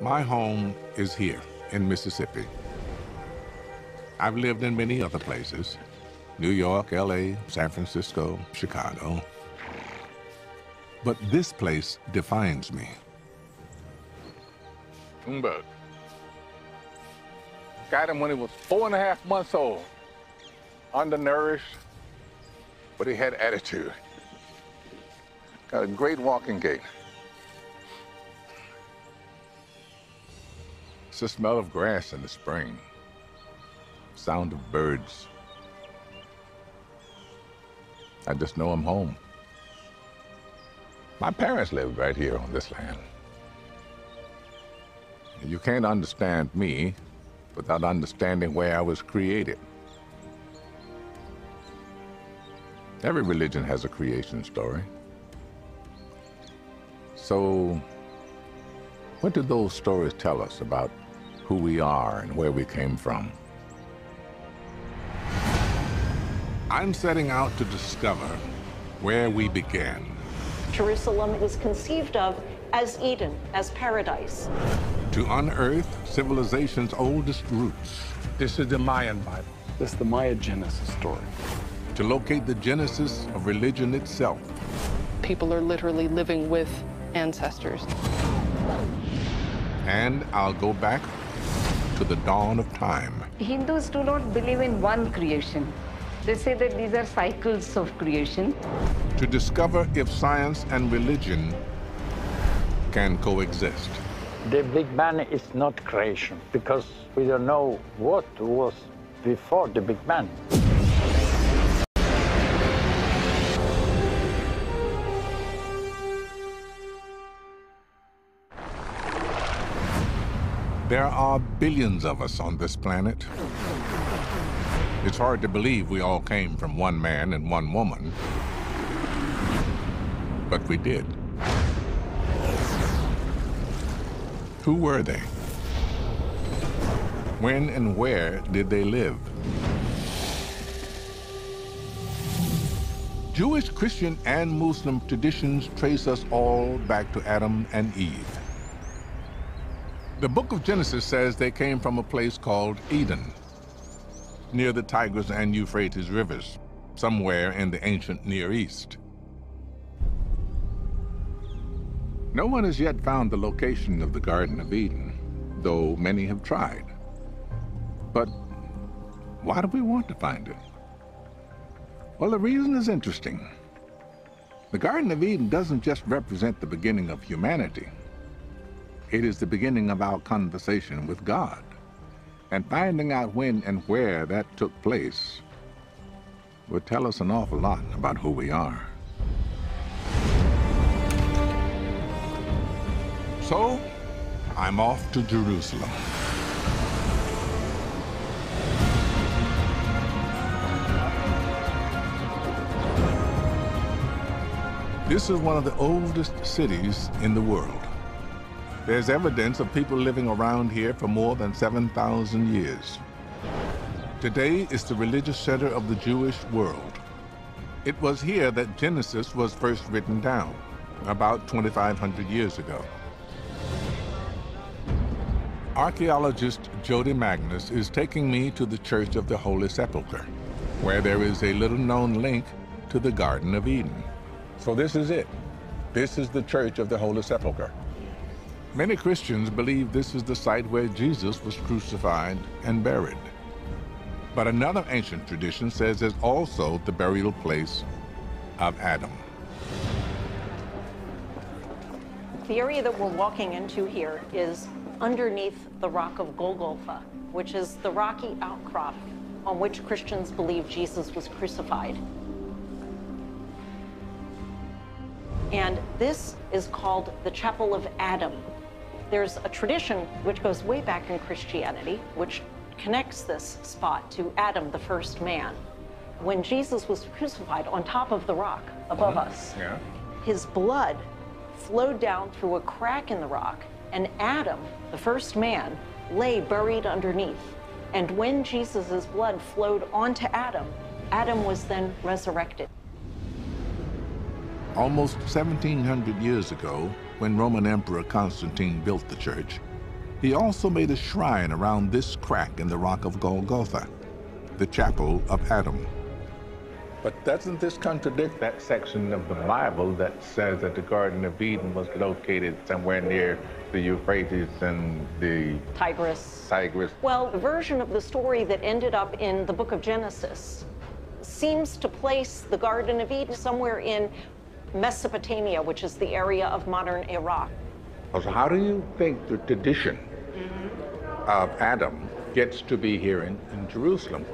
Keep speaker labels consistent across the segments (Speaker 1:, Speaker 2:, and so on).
Speaker 1: My home is here in Mississippi. I've lived in many other places: New York, LA, San Francisco, Chicago. But this place defines me.
Speaker 2: But got him when he was 4.5 months old, undernourished, but he had attitude. Got a great walking gait. It's the smell of grass in the spring, sound of birds. I just know I'm home. My parents lived right here on this land. You can't understand me without understanding where I was created. Every religion has a creation story. So, what do those stories tell us about who we are and where we came from? I'm setting out to discover where we began.
Speaker 3: Jerusalem is conceived of as Eden, as paradise.
Speaker 1: To unearth civilization's oldest roots.
Speaker 4: This is the Mayan Bible.
Speaker 5: This is the Maya Genesis story.
Speaker 1: To locate the genesis of religion itself.
Speaker 6: People are literally living with ancestors.
Speaker 1: And I'll go back to the dawn of time.
Speaker 7: Hindus do not believe in one creation. They say that these are cycles of creation.
Speaker 1: To discover if science and religion can coexist.
Speaker 8: The Big Bang is not creation, because we don't know what was before the Big Bang.
Speaker 1: There are billions of us on this planet. It's hard to believe we all came from one man and one woman, but we did. Who were they? When and where did they live? Jewish, Christian, and Muslim traditions trace us all back to Adam and Eve. The book of Genesis says they came from a place called Eden, near the Tigris and Euphrates rivers, somewhere in the ancient Near East. No one has yet found the location of the Garden of Eden, though many have tried. But why do we want to find it? Well, the reason is interesting. The Garden of Eden doesn't just represent the beginning of humanity. It is the beginning of our conversation with God. And finding out when and where that took place would tell us an awful lot about who we are. So, I'm off to Jerusalem. This is one of the oldest cities in the world. There's evidence of people living around here for more than 7,000 years. Today is the religious center of the Jewish world. It was here that Genesis was first written down, about 2,500 years ago. Archaeologist Jody Magnus is taking me to the Church of the Holy Sepulchre, where there is a little-known link to the Garden of Eden. So this is it. This is the Church of the Holy Sepulchre. Many Christians believe this is the site where Jesus was crucified and buried. But another ancient tradition says it's also the burial place of Adam.
Speaker 3: The area that we're walking into here is underneath the rock of Golgotha, which is the rocky outcrop on which Christians believe Jesus was crucified. And this is called the Chapel of Adam. There's a tradition which goes way back in Christianity, which connects this spot to Adam, the first man. When Jesus was crucified on top of the rock above us, his blood flowed down through a crack in the rock, and Adam, the first man, lay buried underneath. And when Jesus' blood flowed onto Adam, Adam was then resurrected.
Speaker 1: Almost 1,700 years ago, when Roman Emperor Constantine built the church, He also made a shrine around this crack in the rock of Golgotha, the Chapel of Adam.
Speaker 2: But doesn't this contradict that section of the Bible that says that the Garden of Eden was located somewhere near the Euphrates and the
Speaker 3: Tigris? Well, the version of the story that ended up in the book of Genesis seems to place the Garden of Eden somewhere in Mesopotamia, which is the area of modern Iraq.
Speaker 2: So how do you think the tradition of Adam gets to be here in Jerusalem?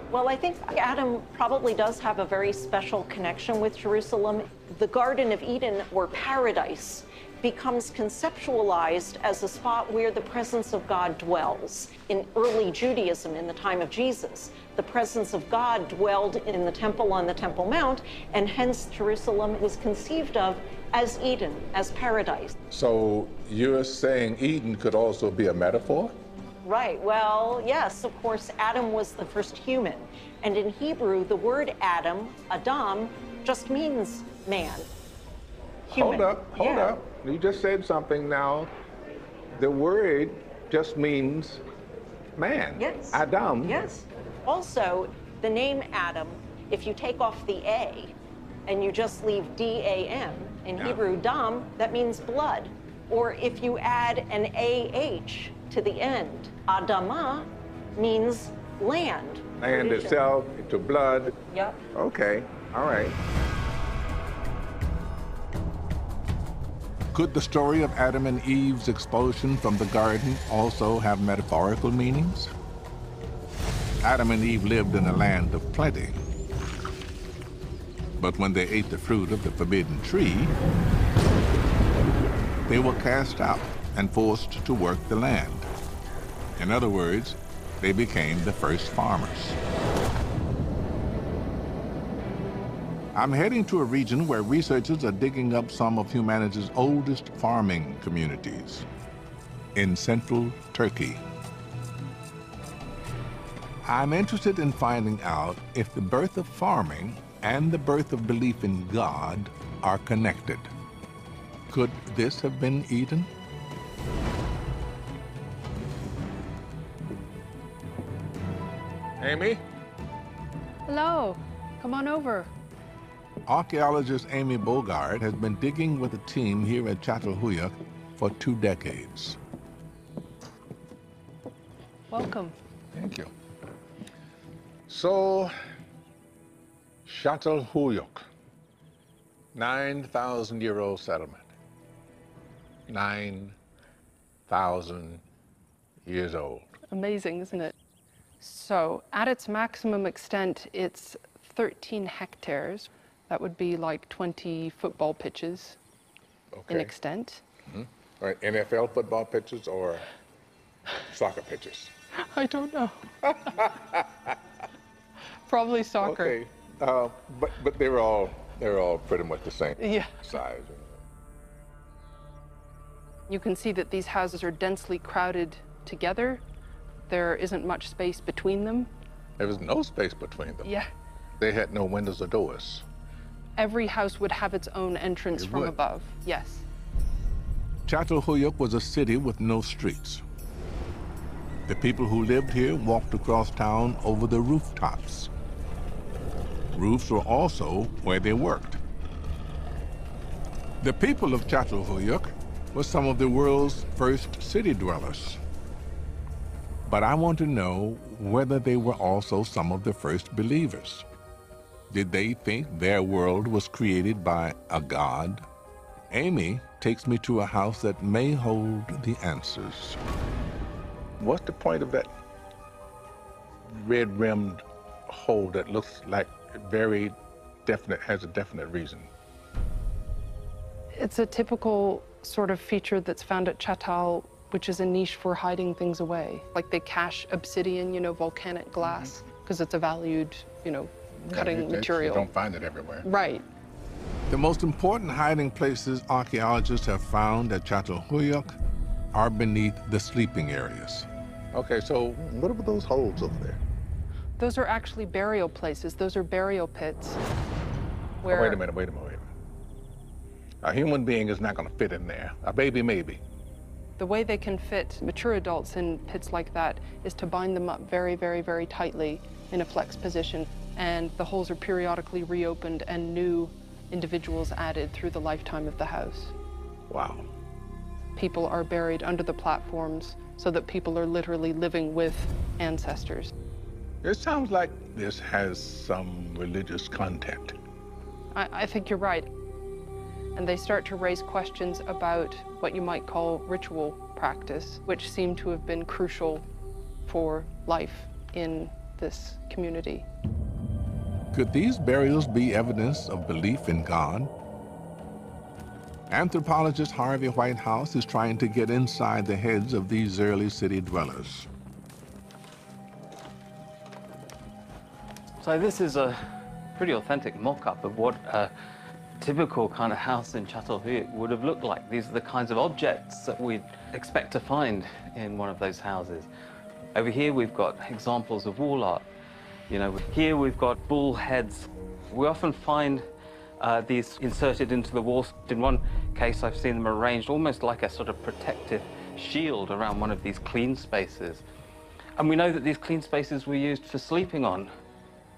Speaker 3: Well, I think Adam probably does have a very special connection with Jerusalem. The Garden of Eden, or paradise, becomes conceptualized as a spot where the presence of God dwells. In early Judaism, in the time of Jesus, the presence of God dwelled in the temple on the Temple Mount, and hence Jerusalem was conceived of as Eden, as paradise.
Speaker 2: So you're saying Eden could also be a metaphor?
Speaker 3: Right, well, yes, of course, Adam was the first human. And in Hebrew, the word Adam, Adam, just means man. Human.
Speaker 2: Hold up. You just said something now. The word just means man.
Speaker 3: Yes.
Speaker 2: Adam.
Speaker 3: Yes. Also, the name Adam, if you take off the A and you just leave D-A-M, in Hebrew, Dam, that means blood. Or if you add an A-H to the end, Adama means land.
Speaker 2: Land itself, to blood.
Speaker 3: Yep.
Speaker 2: Okay, all right.
Speaker 1: Could the story of Adam and Eve's expulsion from the garden also have metaphorical meanings? Adam and Eve lived in a land of plenty. But when they ate the fruit of the forbidden tree, they were cast out and forced to work the land. In other words, they became the first farmers. I'm heading to a region where researchers are digging up some of humanity's oldest farming communities in central Turkey. I'm interested in finding out if the birth of farming and the birth of belief in God are connected. Could this have been Eden?
Speaker 2: Amy?
Speaker 6: Hello, come on over.
Speaker 1: Archaeologist Amy Bogard has been digging with a team here at Çatalhöyük for 2 decades.
Speaker 6: Welcome.
Speaker 2: Thank you. So, Çatalhöyük, 9,000-year-old settlement. 9,000 years old.
Speaker 6: Amazing, isn't it? So, at its maximum extent, it's 13 hectares. That would be like 20 football pitches in extent.
Speaker 2: Mm-hmm. All right, NFL football pitches or soccer pitches?
Speaker 6: I don't know. Probably soccer.
Speaker 2: Okay, but they're all pretty much the same size.
Speaker 6: You can see that these houses are densely crowded together. There isn't much space between them.
Speaker 2: There was no space between them.
Speaker 6: Yeah.
Speaker 2: They had no windows or doors.
Speaker 6: Every house would have its own entrance from above, yes.
Speaker 1: Çatalhöyük was a city with no streets. The people who lived here walked across town over the rooftops. Roofs were also where they worked. The people of Çatalhöyük were some of the world's first city dwellers. But I want to know whether they were also some of the first believers. Did they think their world was created by a god? Amy takes me to a house that may hold the answers.
Speaker 2: What's the point of that red-rimmed hole that looks like very definite, has a definite reason?
Speaker 6: It's a typical sort of feature that's found at Çatal, which is a niche for hiding things away. Like they cache obsidian, you know, volcanic glass, because it's a valued, you know, cutting material.
Speaker 2: You don't find it everywhere.
Speaker 6: Right.
Speaker 1: The most important hiding places archaeologists have found at Çatalhöyük are beneath the sleeping areas.
Speaker 2: Okay, so what are those holes over there?
Speaker 6: Those are actually burial places. Those are burial pits. Where...
Speaker 2: Oh, wait a minute. A human being is not going to fit in there. A baby, maybe.
Speaker 6: The way they can fit mature adults in pits like that is to bind them up very, very, very tightly in a flex position. And the holes are periodically reopened and new individuals added through the lifetime of the house.
Speaker 1: Wow.
Speaker 6: People are buried under the platforms so that people are literally living with ancestors.
Speaker 1: It sounds like this has some religious content.
Speaker 6: I think you're right. And they start to raise questions about what you might call ritual practice, which seem to have been crucial for life in this community.
Speaker 1: Could these burials be evidence of belief in God? Anthropologist Harvey Whitehouse is trying to get inside the heads of these early city dwellers.
Speaker 4: So this is a pretty authentic mock-up of what a typical kind of house in Çatalhöyük would have looked like. These are the kinds of objects that we'd expect to find in one of those houses. Over here we've got examples of wall art. You know, here we've got bull heads. We often find these inserted into the walls. In one case I've seen them arranged almost like a sort of protective shield around one of these clean spaces. And we know that these clean spaces were used for sleeping on.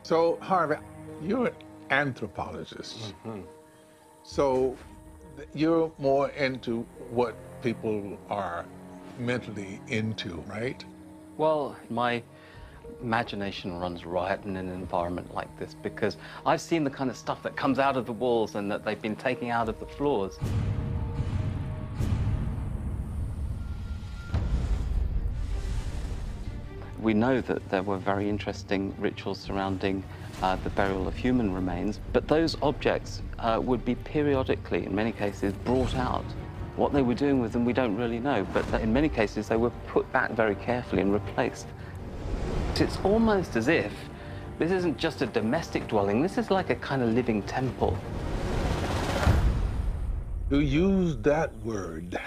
Speaker 2: So, Harvey, you're an anthropologist. So you're more into what people are mentally into, right?
Speaker 4: Well, my imagination runs riot in an environment like this because I've seen the kind of stuff that comes out of the walls and that they've been taking out of the floors. We know that there were very interesting rituals surrounding the burial of human remains, but those objects would be periodically, in many cases, brought out. What they were doing with them, we don't really know, but in many cases, they were put back very carefully and replaced. It's almost as if this isn't just a domestic dwelling, this is like a kind of living temple.
Speaker 2: You use that word,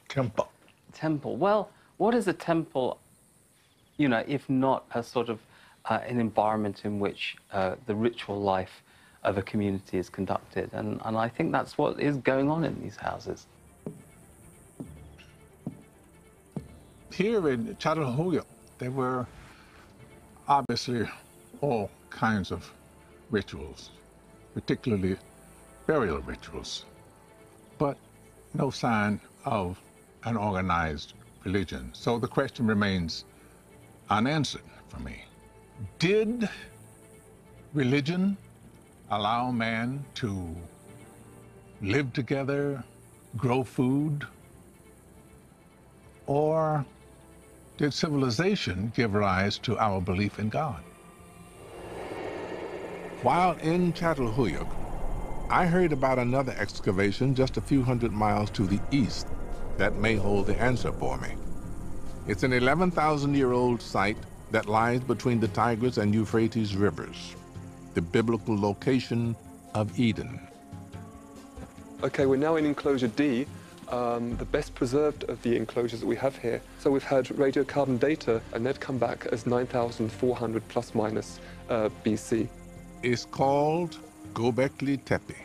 Speaker 2: temple.
Speaker 4: Temple. Well, what is a temple, you know, if not a sort of an environment in which the ritual life of a community is conducted? And I think that's what is going on in these houses.
Speaker 2: Here in Çatalhöyük, there were obviously all kinds of rituals, particularly burial rituals, but no sign of an organized religion. So the question remains unanswered for me. Did religion allow man to live together, grow food, or did civilization give rise to our belief in God?
Speaker 1: While in Çatalhöyük, I heard about another excavation just a few hundred miles to the east that may hold the answer for me. It's an 11,000-year-old site that lies between the Tigris and Euphrates rivers, the biblical location of Eden.
Speaker 9: Okay, we're now in enclosure D, the best preserved of the enclosures that we have here. So we've had radiocarbon data, and they'd come back as 9,400 plus minus BC.
Speaker 1: It's called Göbekli Tepe.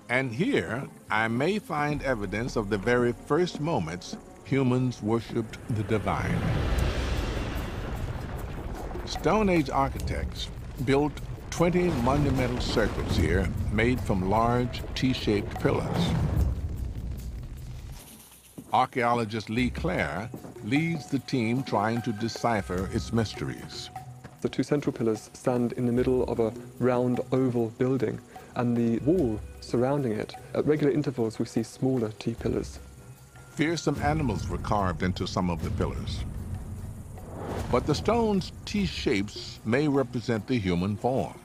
Speaker 1: And here, I may find evidence of the very first moments humans worshipped the divine. Stone Age architects built 20 monumental circles here made from large T-shaped pillars. Archaeologist Lee Clare leads the team trying to decipher its mysteries.
Speaker 9: The two central pillars stand in the middle of a round oval building, and the wall surrounding it, at regular intervals we see smaller T-pillars.
Speaker 1: Fearsome animals were carved into some of the pillars. But the stone's T-shapes may represent the human form.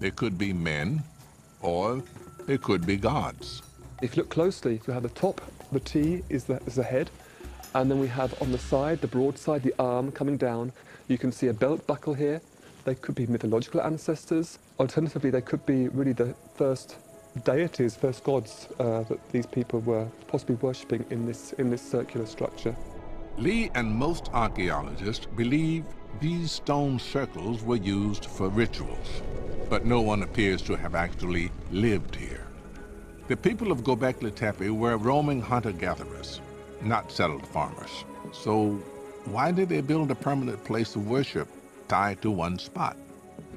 Speaker 1: They could be men, or they could be gods.
Speaker 9: If you look closely, you have the top, the T is the head, and then we have on the side, the broad side, the arm coming down. You can see a belt buckle here. They could be mythological ancestors. Alternatively, they could be really the first deities, first gods that these people were possibly worshipping in this circular structure.
Speaker 1: Lee and most archaeologists believe these stone circles were used for rituals, but no one appears to have actually lived here. The people of Göbekli Tepe were roaming hunter-gatherers. not settled farmers. So why did they build a permanent place of worship tied to one spot?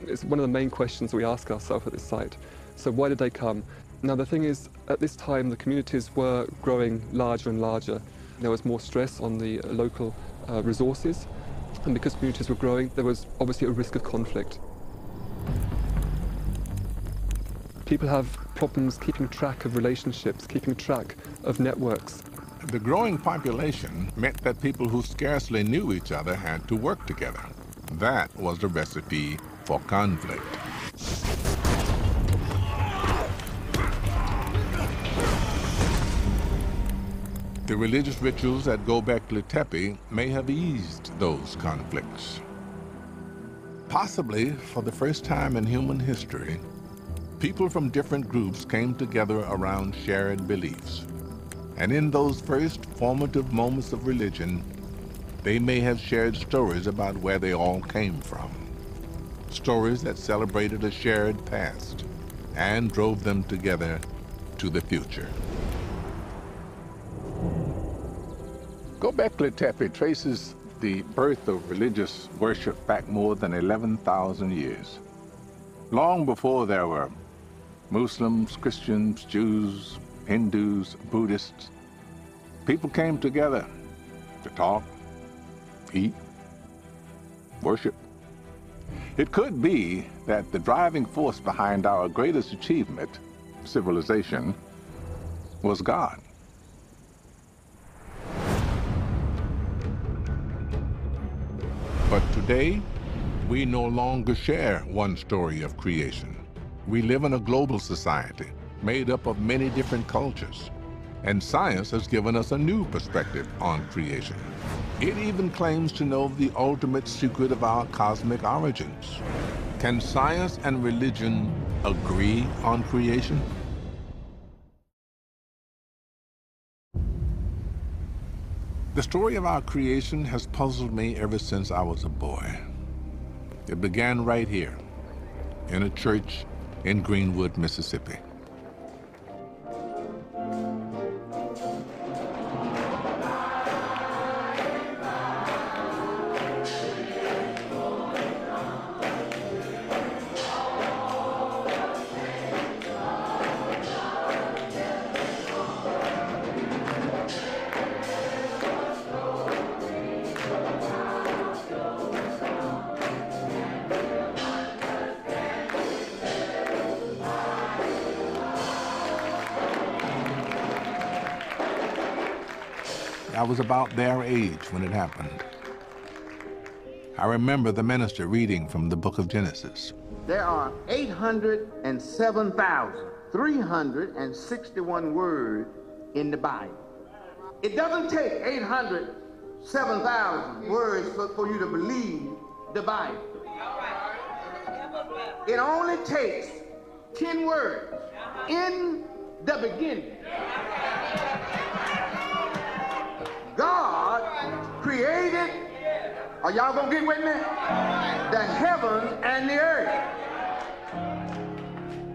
Speaker 9: It's one of the main questions we ask ourselves at this site. So why did they come? Now the thing is, at this time the communities were growing larger and larger. There was more stress on the local resources, and because communities were growing, there was obviously a risk of conflict. People have problems keeping track of relationships, keeping track of networks.
Speaker 1: The growing population meant that people who scarcely knew each other had to work together. That was the recipe for conflict. The religious rituals at Göbekli Tepe may have eased those conflicts. Possibly, for the first time in human history, people from different groups came together around shared beliefs. And in those first formative moments of religion, they may have shared stories about where they all came from. Stories that celebrated a shared past and drove them together to the future. Göbekli Tepe traces the birth of religious worship back more than 11,000 years. Long before there were Muslims, Christians, Jews, Hindus, Buddhists, people came together to talk, eat, worship. It could be that the driving force behind our greatest achievement, civilization, was God. But today, we no longer share one story of creation. We live in a global society made up of many different cultures, and science has given us a new perspective on creation. It even claims to know the ultimate secret of our cosmic origins. Can science and religion agree on creation? The story of our creation has puzzled me ever since I was a boy. It began right here, in a church in Greenwood, Mississippi. I was about their age when it happened. I remember the minister reading from the book of Genesis.
Speaker 10: There are 807,361 words in the Bible. It doesn't take 807,000 words for you to believe the Bible. It only takes 10 words. In the beginning, God created, are y'all gonna get with me? The heavens and the earth.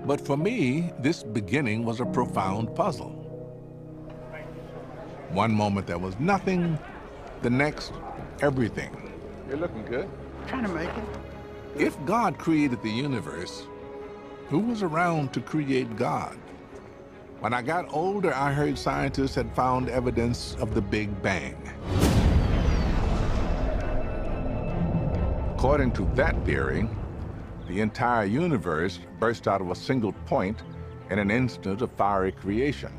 Speaker 1: But for me, this beginning was a profound puzzle. One moment there was nothing, the next, everything.
Speaker 2: You're looking good.
Speaker 10: Trying to make it.
Speaker 1: If God created the universe, who was around to create God? When I got older, I heard scientists had found evidence of the Big Bang. According to that theory, the entire universe burst out of a single point in an instant of fiery creation.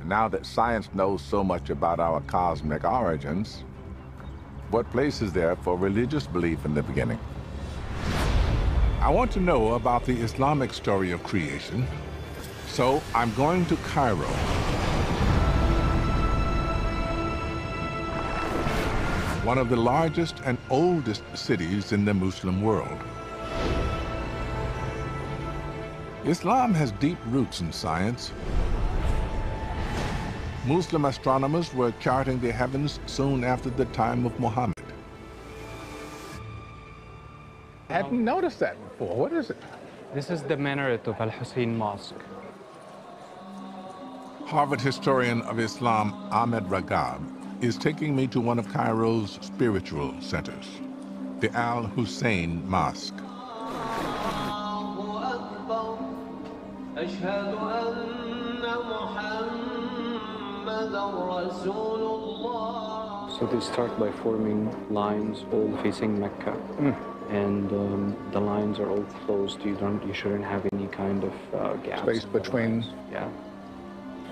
Speaker 1: And now that science knows so much about our cosmic origins, what place is there for religious belief in the beginning? I want to know about the Islamic story of creation, so I'm going to Cairo. One of the largest and oldest cities in the Muslim world. Islam has deep roots in science. Muslim astronomers were charting the heavens soon after the time of Muhammad.
Speaker 2: I hadn't noticed that before. What is it?
Speaker 11: This is the minaret of Al-Hussein Mosque.
Speaker 1: Harvard historian of Islam Ahmed Ragab is taking me to one of Cairo's spiritual centers, the Al Hussein Mosque.
Speaker 5: So they start by forming lines all facing Mecca. And the lines are all closed. You shouldn't have any kind of gaps.
Speaker 2: Space between.
Speaker 5: Yeah.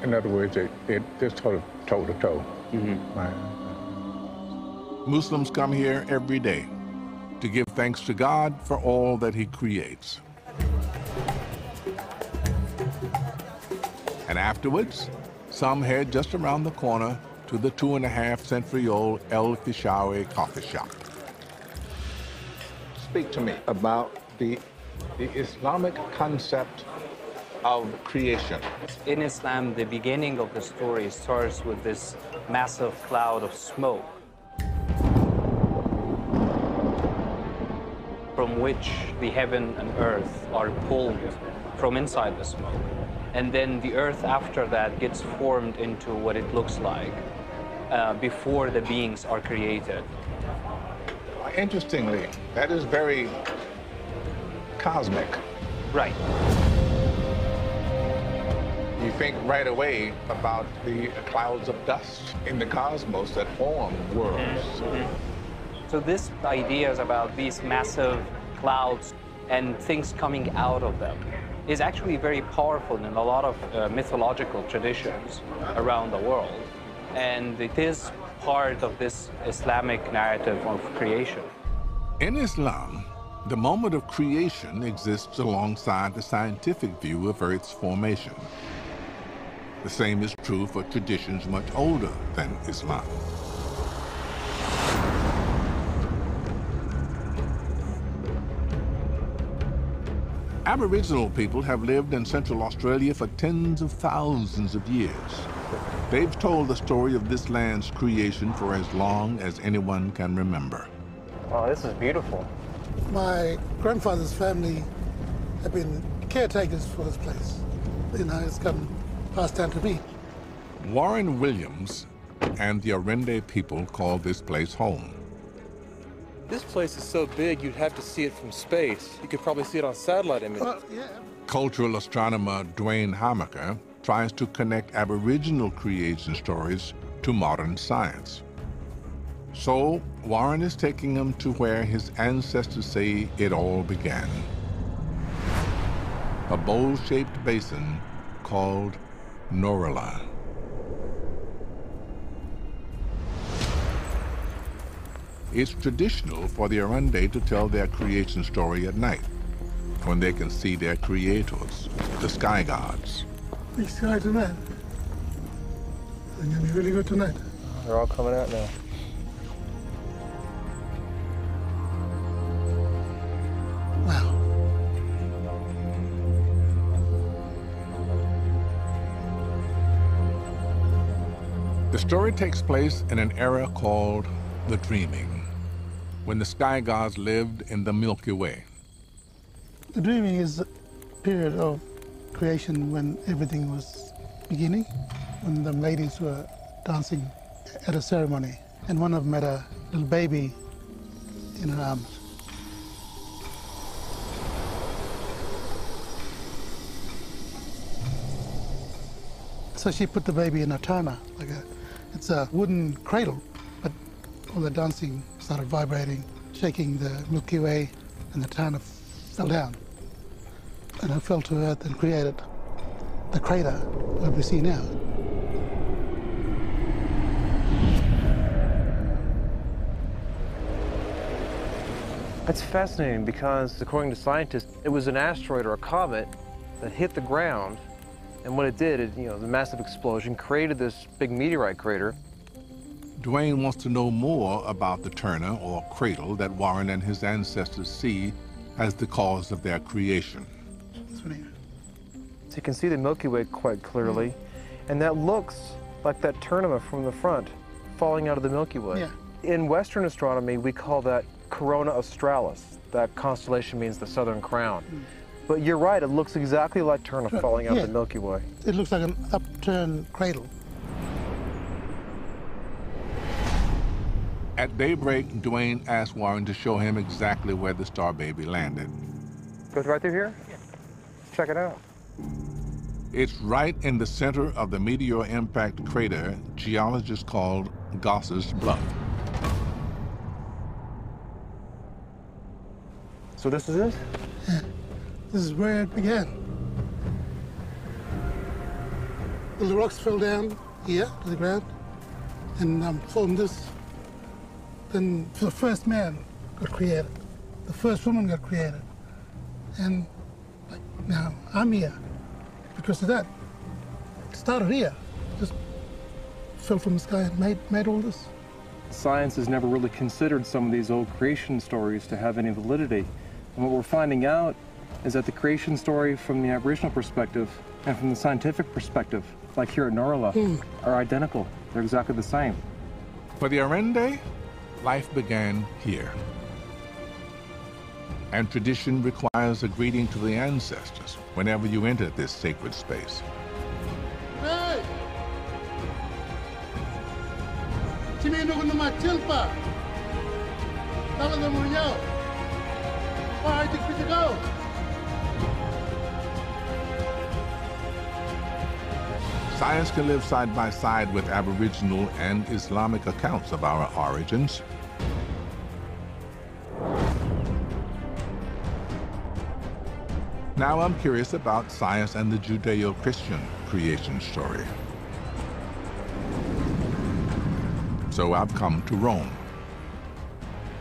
Speaker 2: In other words, it just sort of toe to toe. Right.
Speaker 1: Muslims come here every day to give thanks to God for all that he creates. And afterwards, some head just around the corner to the 2.5-century-old El Fishawi coffee shop.
Speaker 2: Speak to me about the Islamic concept of creation.
Speaker 11: In Islam, the beginning of the story starts with this massive cloud of smoke, from which the heaven and earth are pulled from inside the smoke. And then the earth after that gets formed into what it looks like before the beings are created.
Speaker 2: Interestingly, that is very cosmic.
Speaker 11: Right.
Speaker 2: You think right away about the clouds of dust in the cosmos that form worlds.
Speaker 11: So this idea is about these massive clouds and things coming out of them is actually very powerful in a lot of mythological traditions around the world. And it is part of this Islamic narrative of creation.
Speaker 1: In Islam, the moment of creation exists alongside the scientific view of Earth's formation. The same is true for traditions much older than Islam. Aboriginal people have lived in Central Australia for tens of thousands of years. They've told the story of this land's creation for as long as anyone can remember.
Speaker 11: Oh, this is beautiful.
Speaker 12: My grandfather's family have been caretakers for this place. You know, it's come passed down to me.
Speaker 1: Warren Williams and the Arende people call this place home.
Speaker 13: This place is so big you'd have to see it from space. You could probably see it on satellite images.
Speaker 12: Yeah.
Speaker 1: Cultural astronomer Dwayne Hamaker tries to connect Aboriginal creation stories to modern science. So Warren is taking him to where his ancestors say it all began. A bowl-shaped basin called Norala. It's traditional for the Arende to tell their creation story at night, when they can see their creators, the sky gods.
Speaker 12: Big sky tonight. It's gonna be really good tonight.
Speaker 13: They're all coming out now.
Speaker 12: Wow.
Speaker 1: The story takes place in an era called the Dreaming, when the sky gods lived in the Milky Way.
Speaker 12: The dreaming is a period of creation when everything was beginning, when the ladies were dancing at a ceremony, and one of them had a little baby in her arms. So she put the baby in a tana, it's a wooden cradle, but all the dancing started vibrating, shaking the Milky Way, and the tana fell down. And it fell to earth and created the crater that we see now.
Speaker 13: That's fascinating because, according to scientists, it was an asteroid or a comet that hit the ground, and what it did, the massive explosion created this big meteorite crater.
Speaker 1: Dwayne wants to know more about the Turner, or cradle, that Warren and his ancestors see as the cause of their creation.
Speaker 13: So you can see the Milky Way quite clearly, and that looks like that tournament from the front falling out of the Milky Way.
Speaker 12: Yeah.
Speaker 13: In Western astronomy, we call that Corona Australis. That constellation means the Southern Crown. But you're right, it looks exactly like Turner falling out
Speaker 12: Yeah.
Speaker 13: of the Milky Way.
Speaker 12: It looks like an upturned cradle.
Speaker 1: At daybreak, Dwayne asked Warren to show him exactly where the Star Baby landed.
Speaker 13: Goes right through here? Yeah. Check it out.
Speaker 1: It's right in the center of the meteor impact crater geologists called Goss's Bluff.
Speaker 13: So this is it?
Speaker 12: Yeah. This is where it began. The rocks fell down here to the ground and formed this. Then the first man got created. The first woman got created. And like, now I'm here because of that. It started here. Just fell from the sky and made all this.
Speaker 13: Science has never really considered some of these old creation stories to have any validity. And what we're finding out is that the creation story from the Aboriginal perspective and from the scientific perspective, like here at Norala, are identical. They're exactly the same.
Speaker 1: For the Arende, life began here. And tradition requires a greeting to the ancestors whenever you enter this sacred space.
Speaker 12: Hey! Chimino ko naman chilpa. Tama na mo niyo. Why did we go?
Speaker 1: Science can live side by side with Aboriginal and Islamic accounts of our origins. Now I'm curious about science and the Judeo-Christian creation story. So I've come to Rome,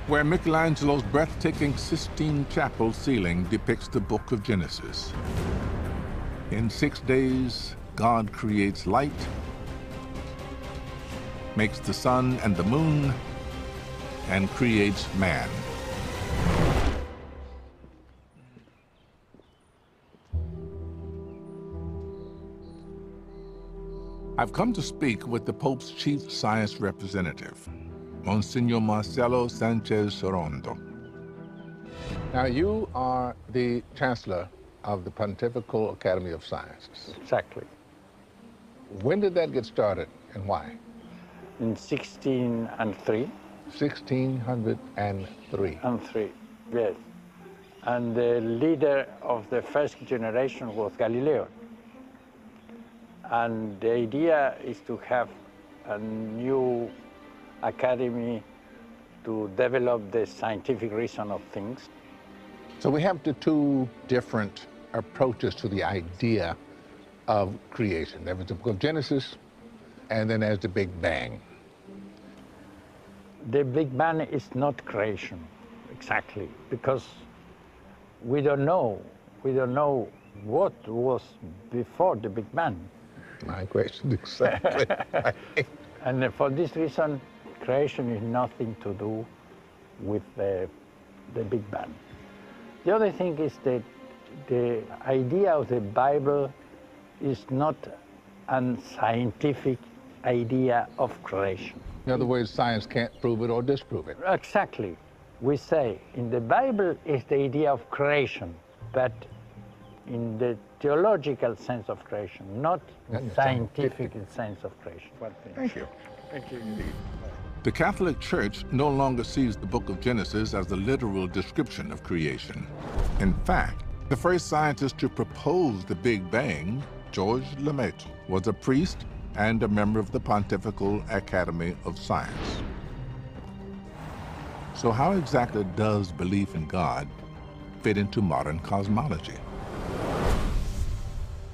Speaker 1: where Michelangelo's breathtaking Sistine Chapel ceiling depicts the book of Genesis. In 6 days, God creates light, makes the sun and the moon, and creates man. I've come to speak with the Pope's chief science representative, Monsignor Marcelo Sanchez Sorondo.
Speaker 2: Now, you are the Chancellor of the Pontifical Academy of Sciences.
Speaker 8: Exactly.
Speaker 2: When did that get started and why?
Speaker 8: In 1603.
Speaker 2: 1603.
Speaker 8: And 3, yes. And the leader of the first generation was Galileo. And the idea is to have a new academy to develop the scientific reason of things.
Speaker 2: So we have the two different approaches to the idea of creation. There was the book of Genesis, and then there's the Big Bang.
Speaker 8: The Big Bang is not creation, exactly, because we don't know. We don't know what was before the Big Bang.
Speaker 2: My question, exactly.
Speaker 8: And for this reason, creation is nothing to do with the Big Bang. The other thing is that the idea of the Bible is not a scientific idea of creation.
Speaker 2: In other words, science can't prove it or disprove it.
Speaker 8: Exactly. We say in the Bible is the idea of creation, but in the theological sense of creation, not scientific sense of creation.
Speaker 2: Thank you.
Speaker 8: Thank you.
Speaker 1: The Catholic Church no longer sees the book of Genesis as the literal description of creation. In fact, the first scientist to propose the Big Bang, Georges Lemaitre, was a priest and a member of the Pontifical Academy of Science. So how exactly does belief in God fit into modern cosmology?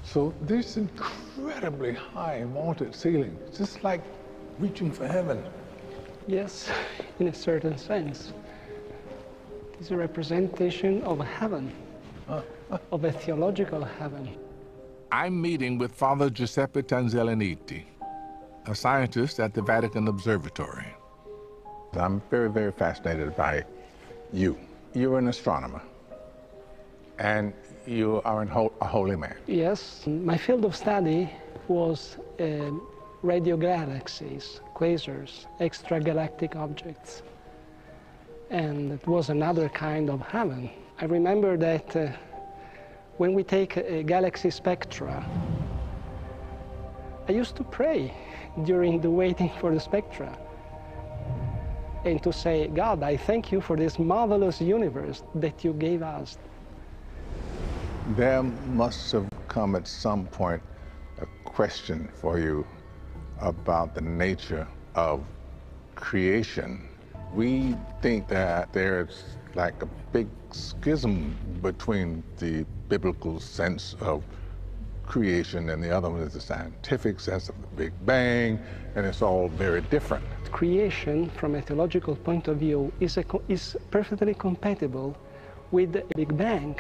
Speaker 2: So this incredibly high vaulted ceiling, it's just like reaching for heaven.
Speaker 14: Yes, in a certain sense. It's a representation of heaven, of a theological heaven.
Speaker 1: I'm meeting with Father Giuseppe Tanzellaniti, a scientist at the Vatican Observatory.
Speaker 2: I'm very, very fascinated by you. You're an astronomer, and you are a holy man.
Speaker 14: Yes, my field of study was radio galaxies, quasars, extragalactic objects. And it was another kind of heaven. I remember that When we take a galaxy spectra, I used to pray during the waiting for the spectra and to say, God, I thank you for this marvelous universe that you gave us.
Speaker 2: There must have come at some point a question for you about the nature of creation. We think that there's like a big schism between the biblical sense of creation and the other one is the scientific sense of the Big Bang, and it's all very different.
Speaker 14: Creation, from a theological point of view, is perfectly compatible with the Big Bang,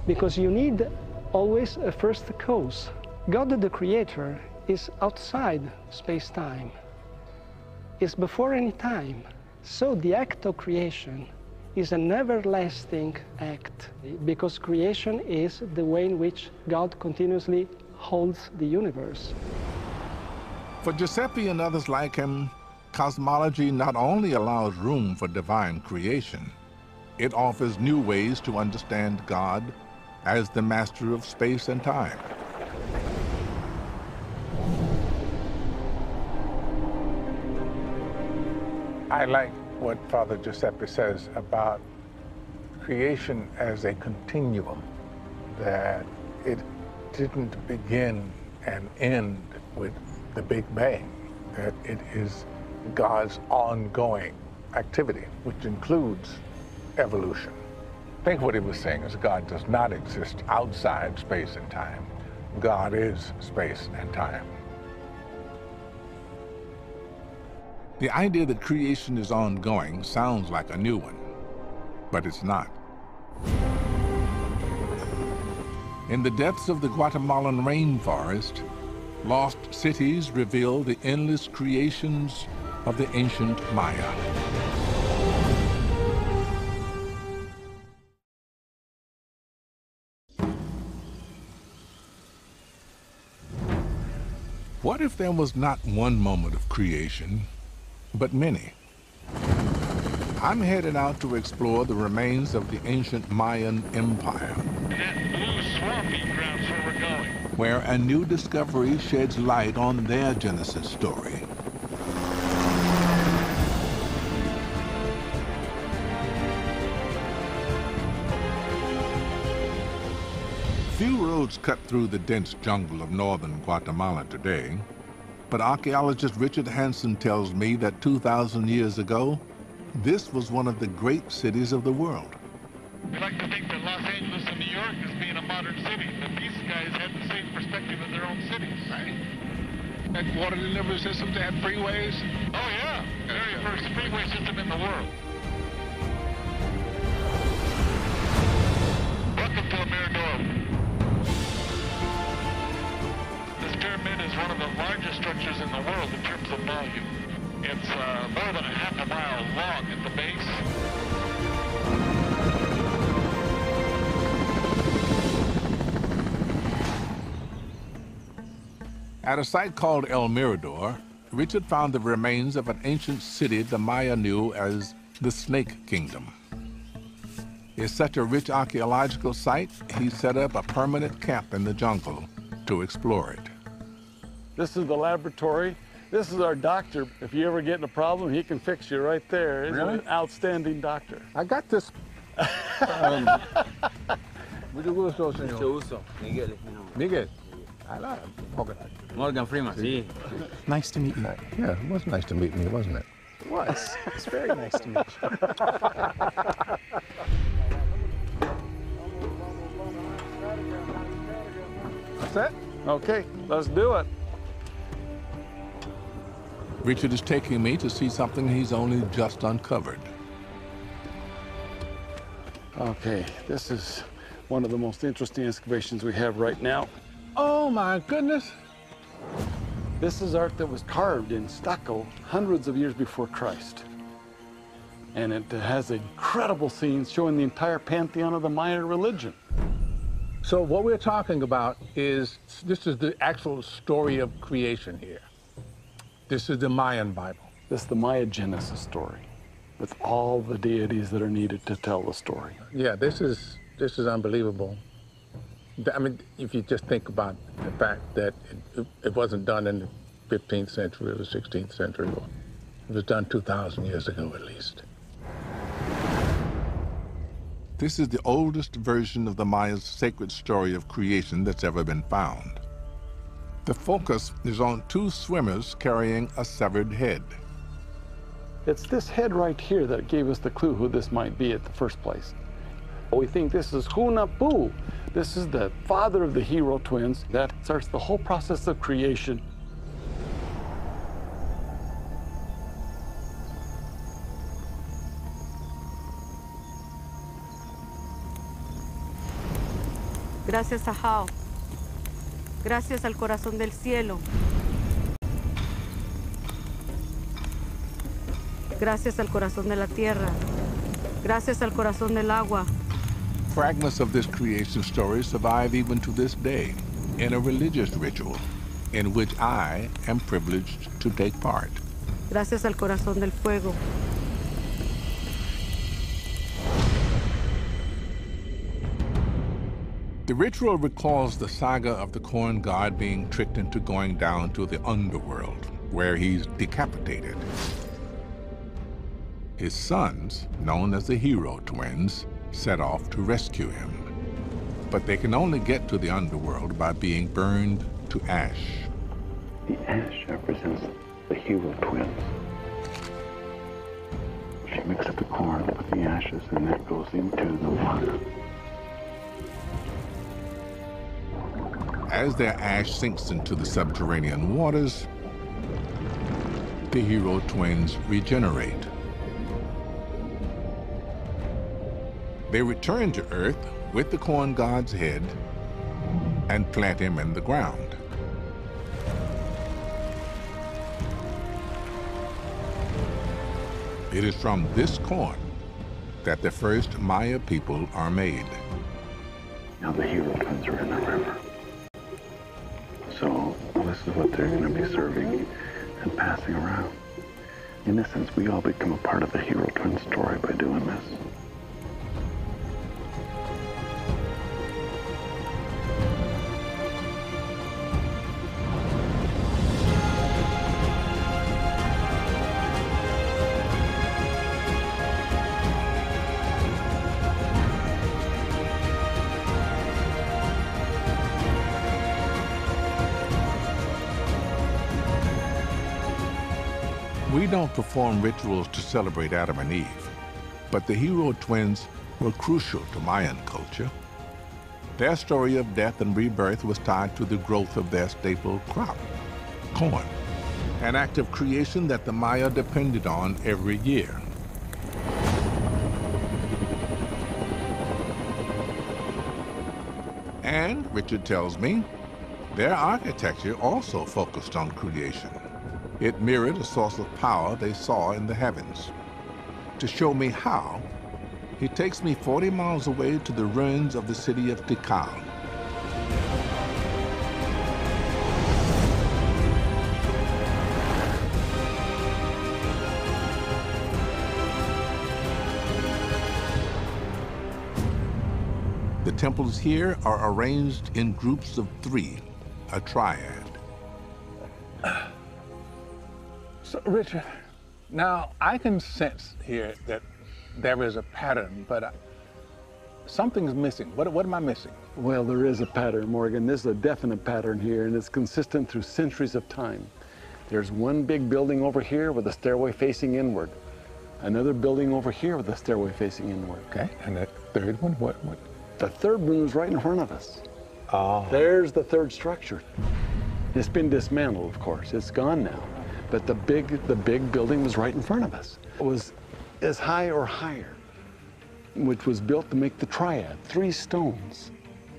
Speaker 14: because you need always a first cause. God, the Creator, is outside space-time, is before any time. So the act of creation is an everlasting act, because creation is the way in which God continuously holds the universe.
Speaker 1: For Giuseppe and others like him, cosmology not only allows room for divine creation, it offers new ways to understand God as the master of space and time.
Speaker 2: I like what Father Giuseppe says about creation as a continuum, that it didn't begin and end with the Big Bang, that it is God's ongoing activity, which includes evolution. I think what he was saying is God does not exist outside space and time. God is space and time.
Speaker 1: The idea that creation is ongoing sounds like a new one, but it's not. In the depths of the Guatemalan rainforest, lost cities reveal the endless creations of the ancient Maya. What if there was not one moment of creation, but many? I'm headed out to explore the remains of the ancient Mayan Empire,
Speaker 15: That blue swampy ground's where we're going.
Speaker 1: where a new discovery sheds light on their Genesis story. Few roads cut through the dense jungle of northern Guatemala today, but archaeologist Richard Hansen tells me that 2,000 years ago, this was one of the great cities of the world.
Speaker 15: We like to think that Los Angeles and New York is being a modern city, but these guys had the same perspective of their own cities.
Speaker 2: Right. Had water delivery systems, they had freeways.
Speaker 15: Oh yeah, very first freeway system in the world. Welcome to Mirador. This pyramid is one of the largest structures in the world in terms of volume. It's more than a half a mile long at the base.
Speaker 1: At a site called El Mirador, Richard found the remains of an ancient city the Maya knew as the Snake Kingdom. It's such a rich archaeological site, he set up a permanent camp in the jungle to explore it.
Speaker 16: This is the laboratory. This is our doctor. If you ever get in a problem, he can fix you right there. He's
Speaker 2: Really?
Speaker 16: an outstanding doctor.
Speaker 2: I got this. Mucho gusto, señor.
Speaker 17: Mucho gusto. Miguel.
Speaker 2: Miguel. Okay.
Speaker 17: Morgan Freeman, sí.
Speaker 12: Nice to meet you.
Speaker 2: Yeah, it was nice to meet me, wasn't it?
Speaker 12: It was. It's very nice to meet you.
Speaker 2: That's it?
Speaker 16: Okay, let's do it.
Speaker 1: Richard is taking me to see something he's only just uncovered.
Speaker 16: Okay, this is one of the most interesting excavations we have right now.
Speaker 2: Oh my goodness.
Speaker 16: This is art that was carved in stucco hundreds of years before Christ. And it has incredible scenes showing the entire pantheon of the Maya religion.
Speaker 2: So what we're talking about is, this is the actual story of creation here. This is the Mayan Bible.
Speaker 16: This is the Maya Genesis story with all the deities that are needed to tell the story.
Speaker 2: Yeah, this is unbelievable. I mean, if you just think about the fact that it wasn't done in the 15th century or the 16th century, it was done 2,000 years ago at least.
Speaker 1: This is the oldest version of the Maya's sacred story of creation that's ever been found. The focus is on two swimmers carrying a severed head.
Speaker 16: It's this head right here that gave us the clue who this might be at the first place. We think this is Hunahpu. This is the father of the hero twins. That starts the whole process of creation.
Speaker 18: Gracias a Hao. Gracias al corazón del cielo. Gracias al corazón de la tierra. Gracias al corazón del agua.
Speaker 1: Fragments of this creation story survive even to this day in a religious ritual in which I am privileged to take part.
Speaker 18: Gracias al corazón del fuego.
Speaker 1: The ritual recalls the saga of the corn god being tricked into going down to the underworld, where he's decapitated. His sons, known as the hero twins, set off to rescue him. But they can only get to the underworld by being burned to ash.
Speaker 19: The ash represents the hero twins. She mixes the corn with the ashes, and that goes into the water.
Speaker 1: As their ash sinks into the subterranean waters, the hero twins regenerate. They return to Earth with the corn god's head and plant him in the ground. It is from this corn that the first Maya people are made.
Speaker 19: Now the hero twins are in the river. So this is what they're going to be serving and passing around. In essence, we all become a part of the hero twin story by doing this.
Speaker 1: We don't perform rituals to celebrate Adam and Eve, but the hero twins were crucial to Mayan culture. Their story of death and rebirth was tied to the growth of their staple crop, corn, an act of creation that the Maya depended on every year. And, Richard tells me, their architecture also focused on creation. It mirrored a source of power they saw in the heavens. To show me how, he takes me 40 miles away to the ruins of the city of Tikal. The temples here are arranged in groups of 3, a triad.
Speaker 2: So, Richard, now I can sense here that there is a pattern, but something's missing. What am I missing?
Speaker 16: Well, there is a pattern, Morgan. There's a definite pattern here, and it's consistent through centuries of time. There's one big building over here with a stairway facing inward. Another building over here with a stairway facing inward.
Speaker 2: Okay, and the third one, what?
Speaker 16: The third one is right in front of us.
Speaker 2: Oh.
Speaker 16: There's the third structure. It's been dismantled, of course. It's gone now. But the big building was right in front of us. It was as high or higher, which was built to make the triad, 3 stones.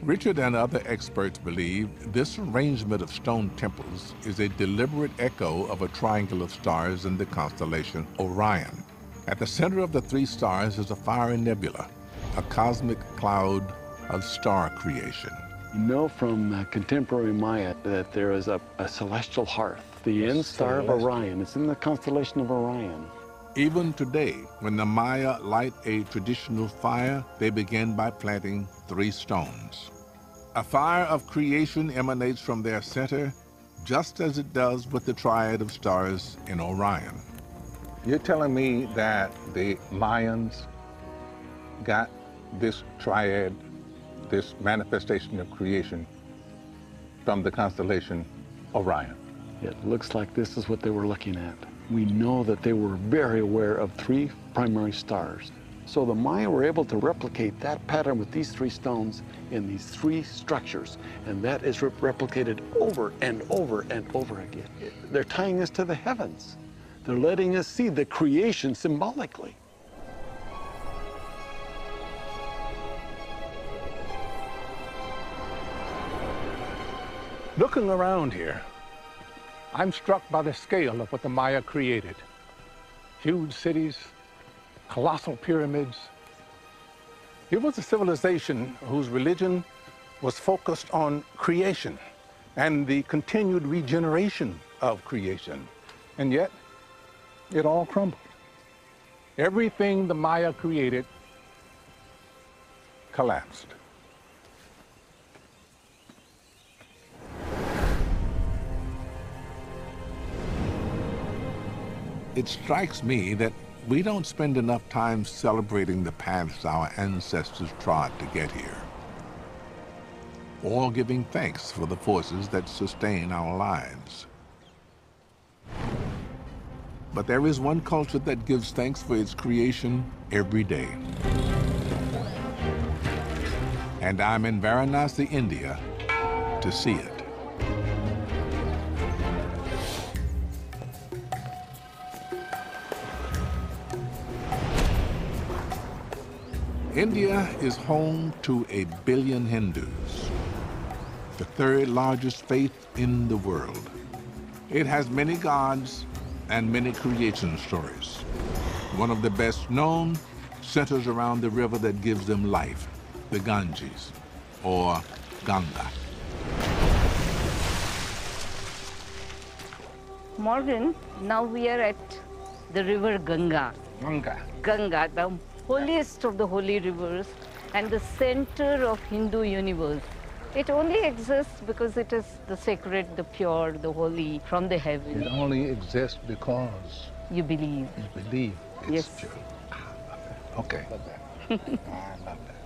Speaker 1: Richard and other experts believe this arrangement of stone temples is a deliberate echo of a triangle of stars in the constellation Orion. At the center of the 3 stars is a fiery nebula, a cosmic cloud of star creation.
Speaker 16: You know from contemporary Maya that there is a celestial hearth, the end star of Orion. It's in the constellation of Orion.
Speaker 1: Even today, when the Maya light a traditional fire, they begin by planting 3 stones. A fire of creation emanates from their center, just as it does with the triad of stars in Orion.
Speaker 2: You're telling me that the Mayans got this triad, this manifestation of creation, from the constellation Orion?
Speaker 16: It looks like this is what they were looking at. We know that they were very aware of 3 primary stars. So the Maya were able to replicate that pattern with these 3 stones in these 3 structures, and that is replicated over and over and over again. They're tying us to the heavens. They're letting us see the creation symbolically.
Speaker 2: Looking around here, I'm struck by the scale of what the Maya created. Huge cities, colossal pyramids. It was a civilization whose religion was focused on creation and the continued regeneration of creation. And yet, it all crumbled. Everything the Maya created collapsed.
Speaker 1: It strikes me that we don't spend enough time celebrating the paths our ancestors trod to get here, or giving thanks for the forces that sustain our lives. But there is one culture that gives thanks for its creation every day. And I'm in Varanasi, India, to see it. India is home to 1 billion Hindus, the 3rd largest faith in the world. It has many gods and many creation stories. One of the best known centers around the river that gives them life, the Ganges, or Ganga.
Speaker 7: Morgan, now we are at the river Ganga. Ganga, the holiest of the holy rivers and the center of Hindu universe. It only exists because it is the sacred, the pure, the holy from the heavens.
Speaker 2: It only exists because
Speaker 7: you believe.
Speaker 2: You believe it's
Speaker 7: yes.
Speaker 2: Pure. Okay. I love that. I love that.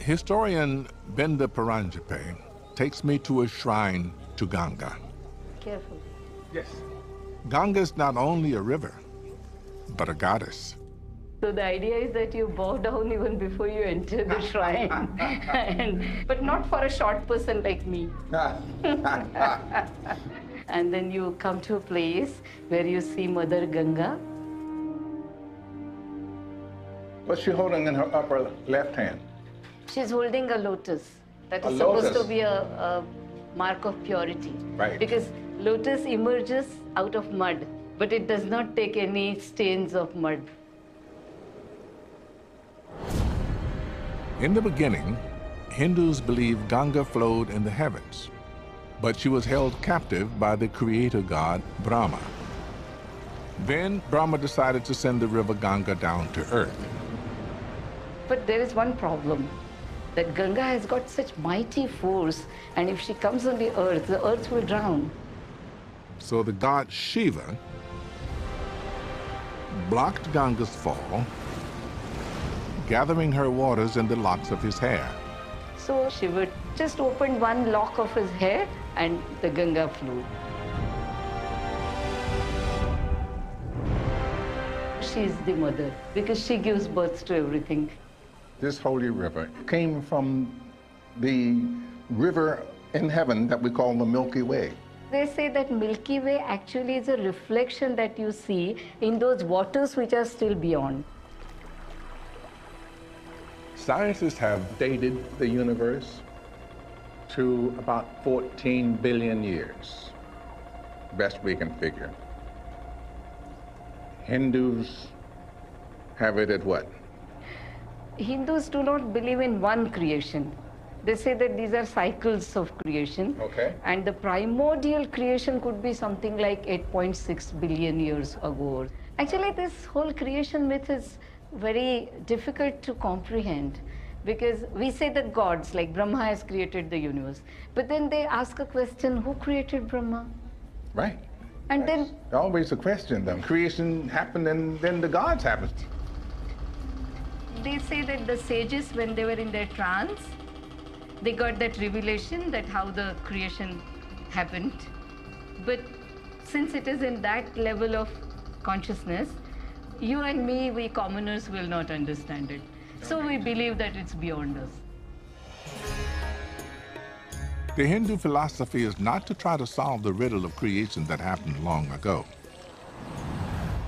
Speaker 1: Historian Benda Paranjape takes me to a shrine to Ganga.
Speaker 7: Careful.
Speaker 2: Yes.
Speaker 1: Ganga is not only a river, but a goddess.
Speaker 7: So the idea is that you bow down even before you enter the shrine, but not for a short person like me. And then you come to a place where you see Mother Ganga.
Speaker 2: What's she holding in her upper left hand?
Speaker 7: She's holding a lotus. That is
Speaker 2: lotus.
Speaker 7: supposed to be a mark of purity.
Speaker 2: Right.
Speaker 7: Because lotus emerges out of mud, but it does not take any stains of mud.
Speaker 1: In the beginning, Hindus believed Ganga flowed in the heavens, but she was held captive by the creator god Brahma. Then Brahma decided to send the river Ganga down to earth.
Speaker 7: But there is one problem, that Ganga has got such mighty force, and if she comes on the earth will drown.
Speaker 1: So the god Shiva blocked Ganga's fall, gathering her waters in the locks of his hair.
Speaker 7: So Shiva just opened one lock of his hair and the Ganga flowed. She is the mother because she gives birth to everything.
Speaker 2: This holy river came from the river in heaven that we call the Milky Way.
Speaker 7: They say that Milky Way actually is a reflection that you see in those waters which are still beyond.
Speaker 2: Scientists have dated the universe to about 14 billion years, best we can figure. Hindus have it at what?
Speaker 7: Hindus do not believe in one creation. They say that these are cycles of creation.
Speaker 2: Okay.
Speaker 7: And the primordial creation could be something like 8.6 billion years ago. Actually, this whole creation myth is very difficult to comprehend Because we say that gods, like Brahma has created the universe. But then they ask a question, who created Brahma?
Speaker 2: Right.
Speaker 7: And then
Speaker 2: Always a question, though. Creation happened and then the gods happened.
Speaker 7: they say that the sages, when they were in their trance, they got that revelation that how the creation happened. But since it is in that level of consciousness, you and me, we commoners will not understand it. So we believe that it's beyond us.
Speaker 1: The Hindu philosophy is not to try to solve the riddle of creation that happened long ago.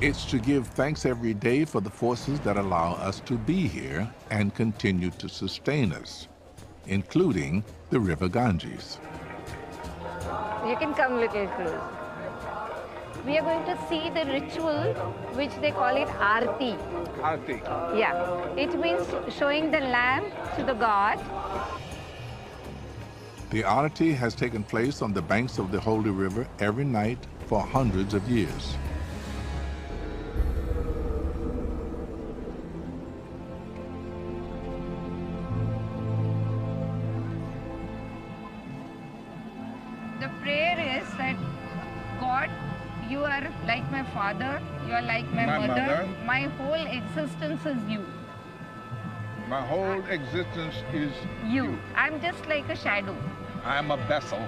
Speaker 1: It's to give thanks every day for the forces that allow us to be here and continue to sustain us, including the river Ganges.
Speaker 7: You can come a little close. We are going to see the ritual, which they call it Aarti.
Speaker 2: Aarti.
Speaker 7: Yeah, it means showing the lamp to the god.
Speaker 1: The Aarti has taken place on the banks of the Holy River every night for hundreds of years.
Speaker 7: The prayer is that, God, you are like my father, you are like my mother. My whole existence is you.
Speaker 2: My whole existence is
Speaker 7: You. I'm just like a shadow
Speaker 2: I am a vessel.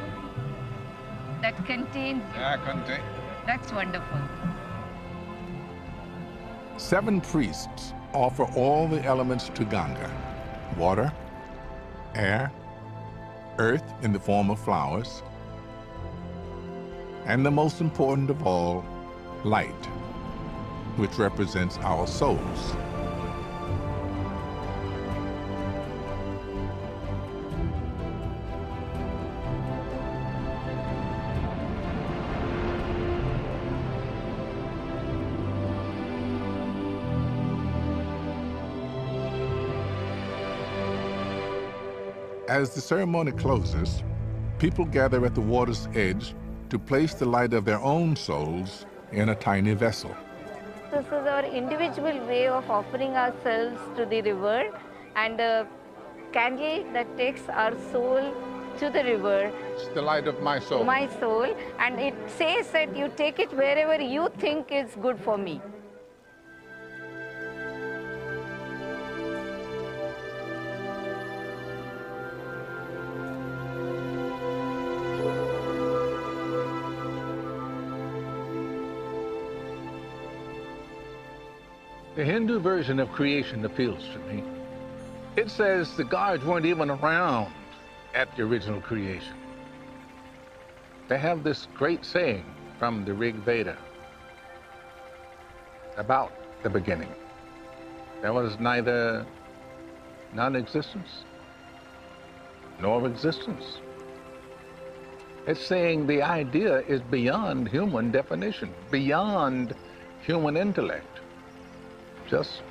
Speaker 7: that contains you.
Speaker 2: I contain.
Speaker 7: That's wonderful.
Speaker 1: 7 priests offer all the elements to Ganga: water, air, earth in the form of flowers, and the most important of all, light, which represents our souls. As the ceremony closes, people gather at the water's edge to place the light of their own souls in a tiny vessel.
Speaker 7: This is our individual way of offering ourselves to the river, and a candle that takes our soul to the river.
Speaker 2: It's the light of my soul.
Speaker 7: My soul, and it says that you take it wherever you think is good for me.
Speaker 2: The Hindu version of creation appeals to me. It says the gods weren't even around at the original creation. They have this great saying from the Rig Veda about the beginning. There was neither non-existence nor existence. It's saying the idea is beyond human definition, beyond human intellect. Just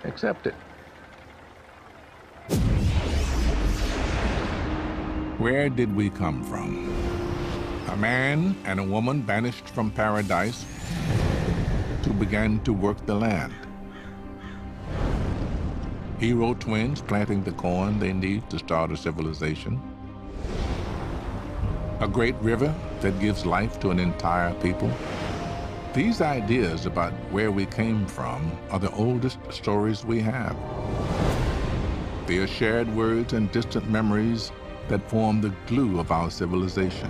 Speaker 2: accept it.
Speaker 1: Where did we come from? A man and a woman banished from paradise who began to work the land. Hero twins planting the corn they need to start a civilization. A great river that gives life to an entire people. These ideas about where we came from are the oldest stories we have. They are shared words and distant memories that form the glue of our civilization.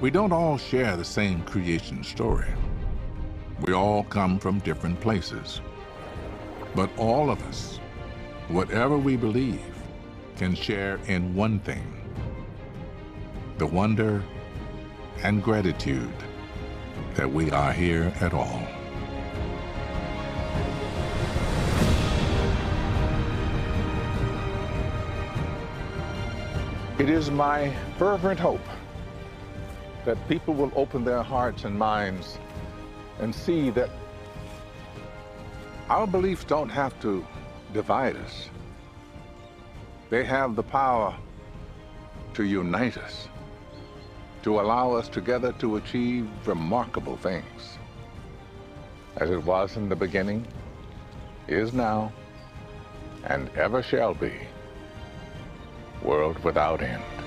Speaker 1: We don't all share the same creation story. We all come from different places. But all of us, whatever we believe, can share in one thing: the wonder and gratitude that we are here at all.
Speaker 2: It is my fervent hope that people will open their hearts and minds and see that our beliefs don't have to divide us. They have the power to unite us, to allow us together to achieve remarkable things. As it was in the beginning, is now,
Speaker 1: and ever shall be, world without end.